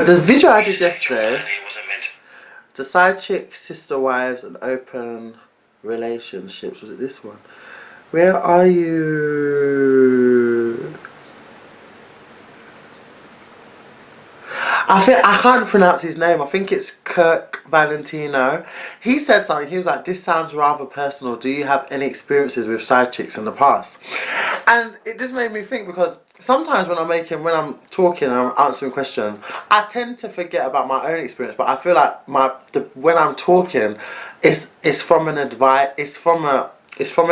The video I did yesterday, the side chick, sister wives and open relationships, was it this one? Where are you? I can't pronounce his name. I think it's Kirk Valentino. He said something. He was like, "This sounds rather personal. Do you have any experiences with side chicks in the past?" And it just made me think, because sometimes when I'm talking and I'm answering questions, I tend to forget about my own experience. But I feel like when I'm talking, it's from an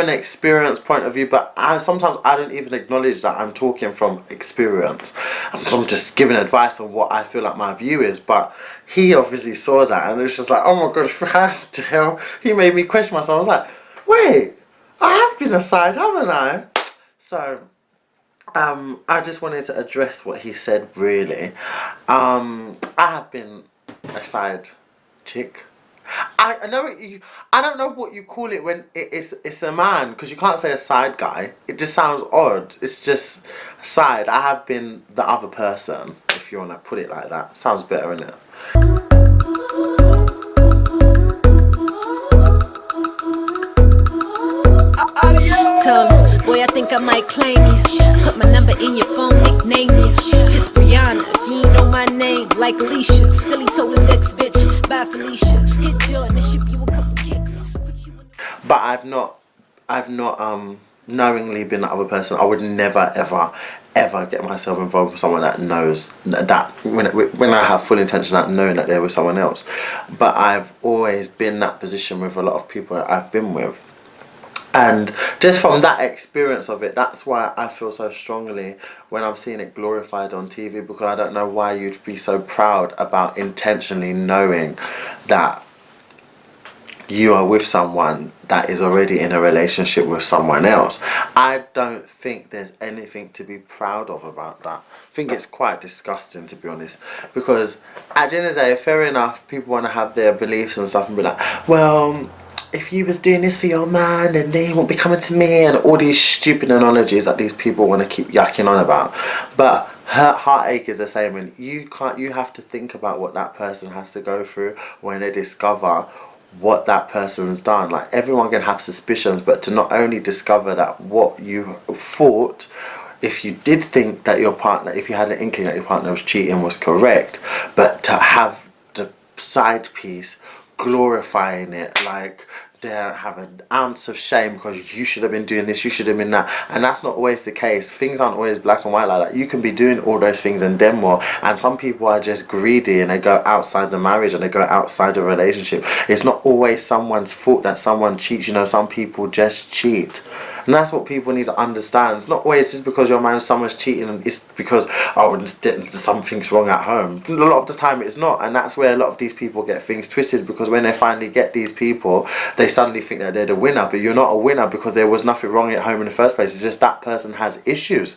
experience point of view, but sometimes I don't even acknowledge that I'm talking from experience. I'm just giving advice on what I feel like my view is, but he obviously saw that and it was just like, oh my gosh, how the hell? He made me question myself. I was like, wait, I have been aside, haven't I? So, I just wanted to address what he said, really. I have been a side chick. I know I don't know what you call it when it's a man, because you can't say a side guy. It just sounds odd. It's just side. I have been the other person, if you want to put it like that. Sounds better, innit? Tell him, boy, I think I might claim you. Put my number in your phone, nickname you. It's Brianna, if you ain't know my name, like Alicia. Still he told his ex-bitch, bye Felicia. Hit Jordan to ship you a couple kicks. But I've not knowingly been the other person. I would never ever get myself involved with someone that knows that when I have full intention of knowing that they're with someone else. But I've always been in that position with a lot of people that I've been with. And just from that experience of it, that's why I feel so strongly when I'm seeing it glorified on TV, because I don't know why you'd be so proud about intentionally knowing that you are with someone that is already in a relationship with someone else. I don't think there's anything to be proud of about that. I think it's quite disgusting, to be honest, because at the end of the day, fair enough, people want to have their beliefs and stuff and be like, well, if you was doing this for your man, then they won't be coming to me, and all these stupid analogies that these people want to keep yakking on about. But heartache is the same, and you have to think about what that person has to go through when they discover what that person's done. Like, everyone can have suspicions, but to not only discover that what you thought, if you did think that your partner, if you had an inkling that your partner was cheating, was correct, but to have the side piece glorifying it, like they have an ounce of shame because you should have been doing this, you should have been that, and that's not always the case. Things aren't always black and white like that. You can be doing all those things and then more, and some people are just greedy and they go outside the marriage and they go outside the relationship. It's not always someone's fault that someone cheats. You know, some people just cheat. And that's what people need to understand. It's not always just because your man, someone's cheating, and it's because, oh, something's wrong at home. A lot of the time it's not, and that's where a lot of these people get things twisted, because when they finally get these people, they suddenly think that they're the winner, but you're not a winner, because there was nothing wrong at home in the first place. It's just that person has issues.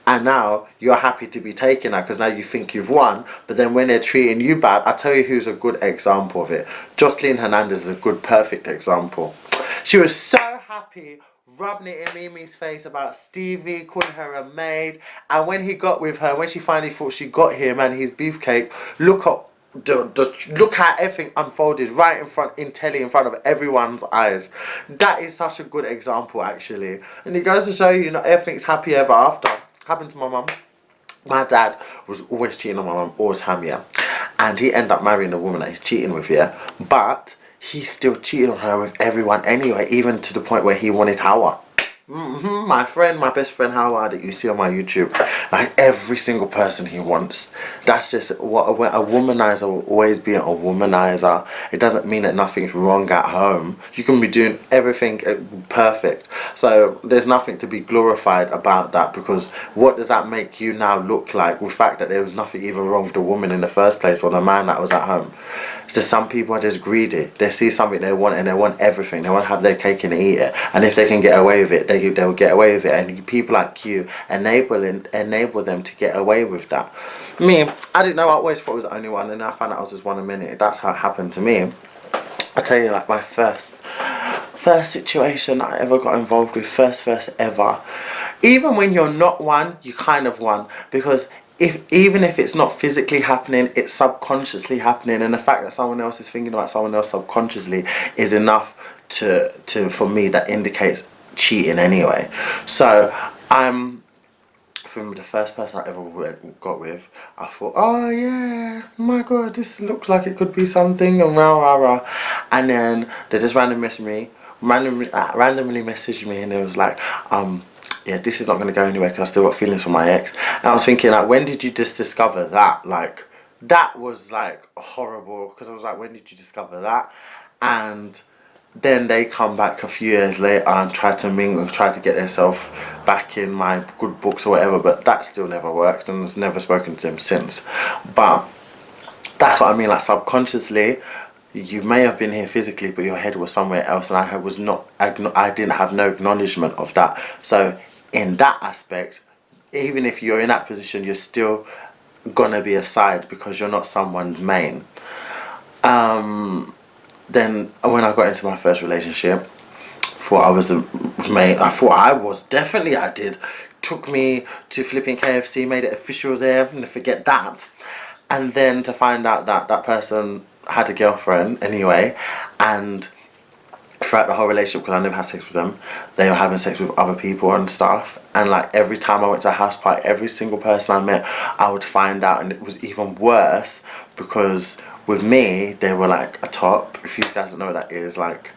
And now you're happy to be taken out because now you think you've won. But then when they're treating you bad, I'll tell you who's a good example of it. Jocelyn Hernandez is a good, perfect example. She was so happy, rubbing it in Mimi's face about Stevie, calling her a maid. And when he got with her, when she finally thought she got him and his beefcake, look how everything unfolded right in front, in telly, in front of everyone's eyes. That is such a good example, actually. And it goes to show you, everything's happy ever after. Happened to my mum. My dad was always cheating on my mum all the time, yeah. And he ended up marrying the woman that he's cheating with, yeah. But he still cheated on her with everyone anyway, even to the point where he wanted Hawa. My best friend Hawa that you see on my YouTube, like every single person he wants. That's just what a womanizer will always be, a womanizer. It doesn't mean that nothing's wrong at home. You can be doing everything perfect. So there's nothing to be glorified about that, because what does that make you now look like, with the fact that there was nothing even wrong with the woman in the first place, or the man that was at home? It's just some people are just greedy. They see something they want and they want everything. They want to have their cake and eat it. And if they can get away with it, they'll get away with it. And people like you enable them to get away with that. Me, I didn't know. I always thought I was the only one, and I found out I was just one a minute. That's how it happened to me. I tell you, like, my first situation I ever got involved with, first ever. Even when you're not one, you kind of one, because even if it's not physically happening, it's subconsciously happening, and the fact that someone else is thinking about someone else subconsciously is enough to for me that indicates cheating anyway. So I'm from the first person I ever got with, I thought, oh yeah, my god, this looks like it could be something, and rah rah rah, and then they just randomly messaged me, and it was like, yeah, this is not going to go anywhere because I still got feelings for my ex. And I was thinking, like, when did you just discover that? Like, that was like horrible, because I was like, when did you discover that? And then they come back a few years later and try to mingle, try to get themselves back in my good books or whatever, but that still never worked, and I've never spoken to them since. But that's what I mean, like, subconsciously you may have been here physically, but your head was somewhere else, and I didn't have no acknowledgement of that. So in that aspect, even if you're in that position, you're still gonna be a side because you're not someone's main. Then when I got into my first relationship, thought I was the main. I thought I was, definitely I did. Took me to flipping KFC, made it official there, and forget that. And then to find out that that person had a girlfriend anyway, and throughout the whole relationship, because I never had sex with them, they were having sex with other people and stuff. And like every time I went to a house party, every single person I met, I would find out, and it was even worse because with me, they were like a top. If you guys don't know what that is, like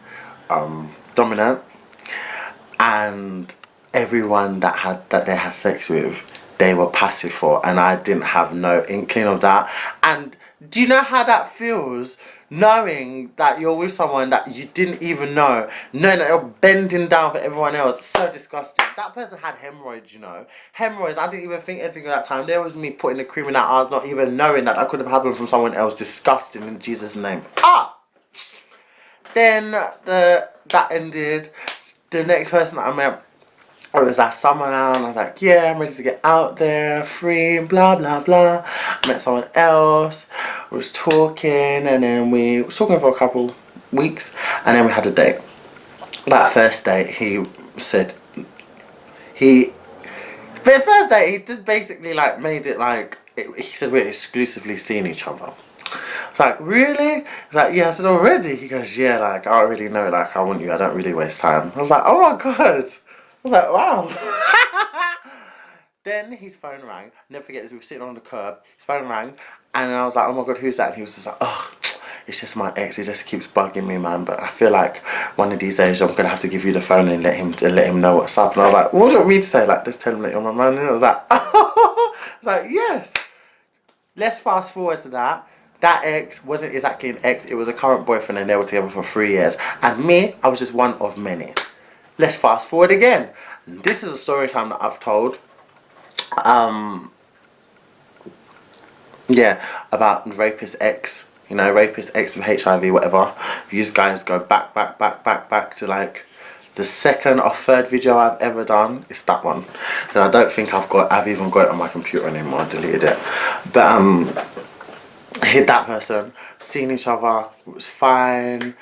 dominant, and everyone that they had sex with, they were passive for, and I didn't have no inkling of that. And do you know how that feels, knowing that you're with someone that you didn't even know, knowing that you're bending down for everyone else? So disgusting. That person had hemorrhoids, you know. Hemorrhoids, I didn't even think anything at that time. There was me putting the cream in that eyes, not even knowing that that could have happened from someone else. Disgusting, in Jesus' name. Then that ended. The next person I met, it was that summer now, and I was like, yeah, I'm ready to get out there, free, blah blah blah. I met someone else, we was talking, and then we was talking for a couple weeks, and then we had a date. That first date, he said, the first date, he just basically like made it like, he said we're exclusively seeing each other. I was like, really? He's like, yeah. I said, already? He goes, yeah, like, I already know, like, I want you, I don't really waste time. I was like, oh my god. I was like, wow. Then his phone rang. Never forget this, we were sitting on the curb. His phone rang, and I was like, oh my god, who's that? And he was just like, oh, it's just my ex. He just keeps bugging me, man. But I feel like one of these days I'm gonna have to give you the phone and let him know what's up. And I was like, what do you want me to say? Like, just tell him that you're my man. And I was like, oh. I was like, yes. Let's fast forward to that. That ex wasn't exactly an ex. It was a current boyfriend, and they were together for 3 years. And me, I was just one of many. Let's fast forward again. This is a story time that I've told. Yeah, about rapist ex. You know, rapist ex with HIV, whatever. If you guys go back to like the second or third video I've ever done, it's that one. And I don't think I've even got it on my computer anymore. I deleted it. But hit that person, seen each other, it was fine.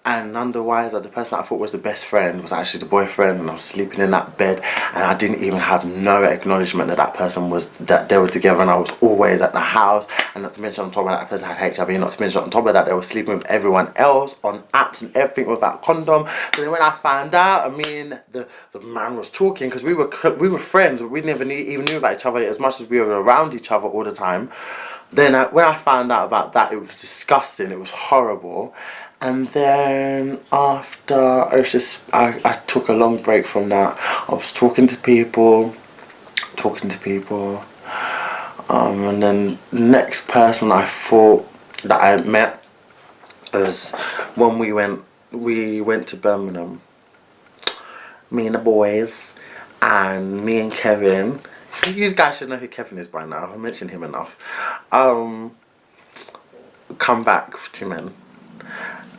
And otherwise, the person that I thought was the best friend was actually the boyfriend, and I was sleeping in that bed, and I didn't even have no acknowledgement that that person was, that they were together, and I was always at the house. And not to mention on top of that person had HIV, and not to mention on top of that they were sleeping with everyone else on apps and everything without condom. So then when I found out, I mean, the man was talking, because we were friends, but we never even knew about each other as much as we were around each other all the time. Then when I found out about that, it was disgusting, it was horrible. And then after, I took a long break from that. I was talking to people. And then the next person I thought that I met was when we went to Birmingham. Me and the boys, and me and Kevin. You guys should know who Kevin is by now. I mentioned him enough. Come back with 2 men.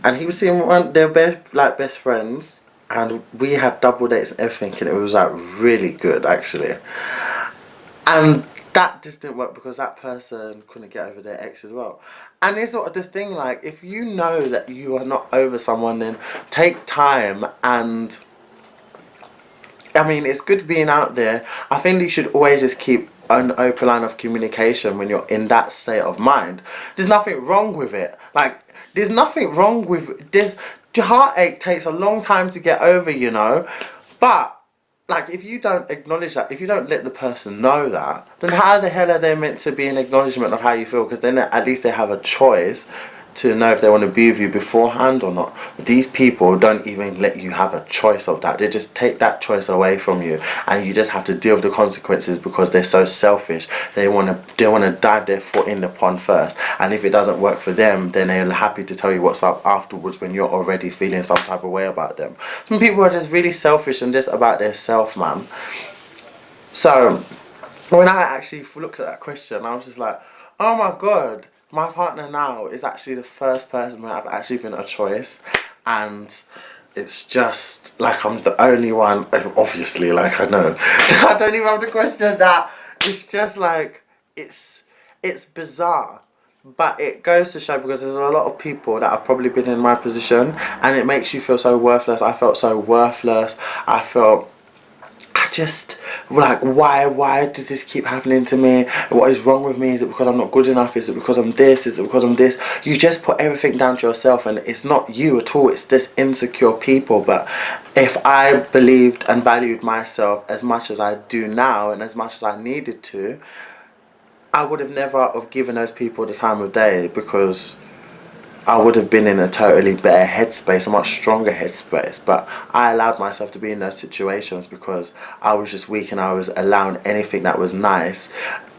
And he was seeing one, they were both like best friends, and we had double dates and everything, and it was like really good actually. And that just didn't work because that person couldn't get over their ex as well. And it's sort of the thing, like, if you know that you are not over someone, then take time. And I mean, it's good being out there. I think you should always just keep an open line of communication when you're in that state of mind. There's nothing wrong with it. Like, there's nothing wrong with this. Heartache takes a long time to get over, you know, but like, if you don't acknowledge that, if you don't let the person know that, then how the hell are they meant to be an acknowledgement of how you feel? Because then at least they have a choice to know if they want to be with you beforehand or not. These people don't even let you have a choice of that. They just take that choice away from you, and you just have to deal with the consequences because they're so selfish. They want to dive their foot in the pond first, and if it doesn't work for them, then they're happy to tell you what's up afterwards when you're already feeling some type of way about them. Some people are just really selfish and just about their self, man. So when I actually looked at that question, I was just like, oh my god, my partner now is actually the first person where I've actually been a choice, and it's just like I'm the only one, obviously, like I know, I don't even have to question that. It's just like, it's bizarre, but it goes to show, because there's a lot of people that have probably been in my position, and it makes you feel so worthless. I felt so worthless. I just like, why does this keep happening to me? What is wrong with me? Is it because I'm not good enough? Is it because I'm this? Is it because I'm this? You just put everything down to yourself, and it's not you at all. It's this insecure people. But if I believed and valued myself as much as I do now, and as much as I needed to, I would have never have given those people the time of day, because I would have been in a totally better headspace, a much stronger headspace. But I allowed myself to be in those situations because I was just weak, and I was allowing anything that was nice,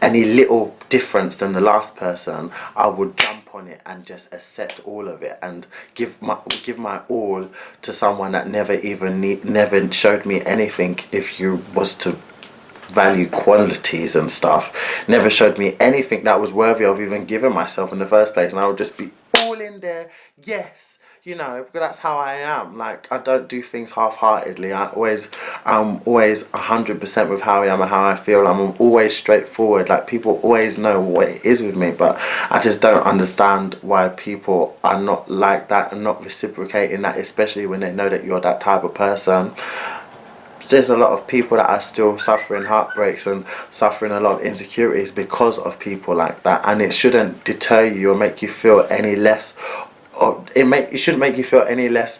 any little difference than the last person, I would jump on it and just accept all of it and give my all to someone that never showed me anything. If you was to value qualities and stuff, never showed me anything that was worthy of even giving myself in the first place, and I would just be all in there, yes, you know, because that's how I am. Like, I don't do things half-heartedly. I'm always 100% with how I am and how I feel. I'm always straightforward. Like, people always know what it is with me, but I just don't understand why people are not like that and not reciprocating that, especially when they know that you're that type of person. There's a lot of people that are still suffering heartbreaks and suffering a lot of insecurities because of people like that, and it shouldn't deter you or make you feel any less, or it shouldn't make you feel any less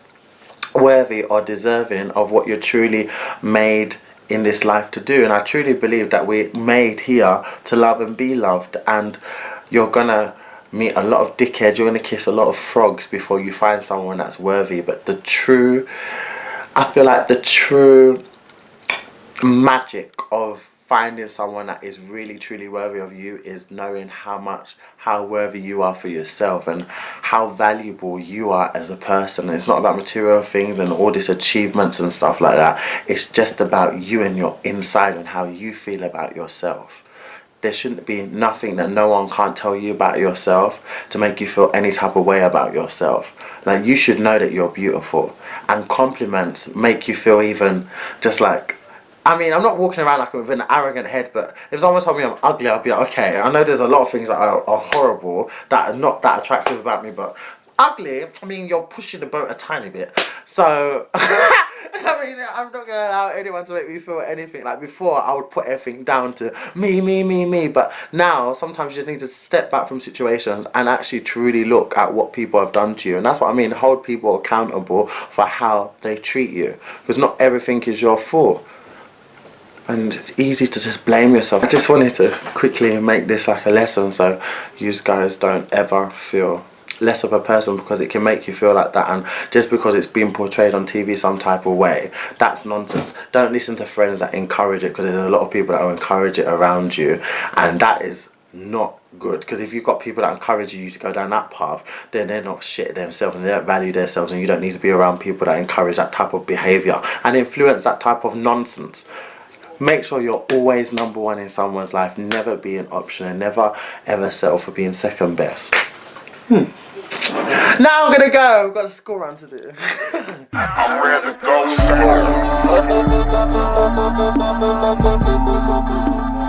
worthy or deserving of what you're truly made in this life to do. And I truly believe that we're made here to love and be loved, and you're gonna meet a lot of dickheads, you're gonna kiss a lot of frogs before you find someone that's worthy. But I feel like the true magic of finding someone that is really truly worthy of you is knowing how worthy you are for yourself and how valuable you are as a person. It's not about material things and all these achievements and stuff like that. It's just about you and your inside and how you feel about yourself. There shouldn't be nothing that no one can't tell you about yourself to make you feel any type of way about yourself. Like, you should know that you're beautiful, and compliments make you feel even just like, I mean, I'm not walking around like with an arrogant head, but if someone told me I'm ugly, I'll be like, okay, I know there's a lot of things that are horrible, that are not that attractive about me, but ugly, I mean, you're pushing the boat a tiny bit. So, I mean, I'm not going to allow anyone to make me feel anything. Like, before, I would put everything down to me. But now, sometimes you just need to step back from situations and actually truly look at what people have done to you. And that's what I mean, hold people accountable for how they treat you. Because not everything is your fault. And it's easy to just blame yourself. I just wanted to quickly make this like a lesson, so you guys don't ever feel less of a person because it can make you feel like that, and just because it's been portrayed on TV some type of way, that's nonsense. Don't listen to friends that encourage it, because there's a lot of people that will encourage it around you, and that is not good. Because if you've got people that encourage you to go down that path, then they're not shit themselves and they don't value themselves, and you don't need to be around people that encourage that type of behaviour and influence that type of nonsense. Make sure you're always number one in someone's life. Never be an option, and never ever settle for being second best. Now I'm gonna go. I've got a school run to do. I'm ready to go.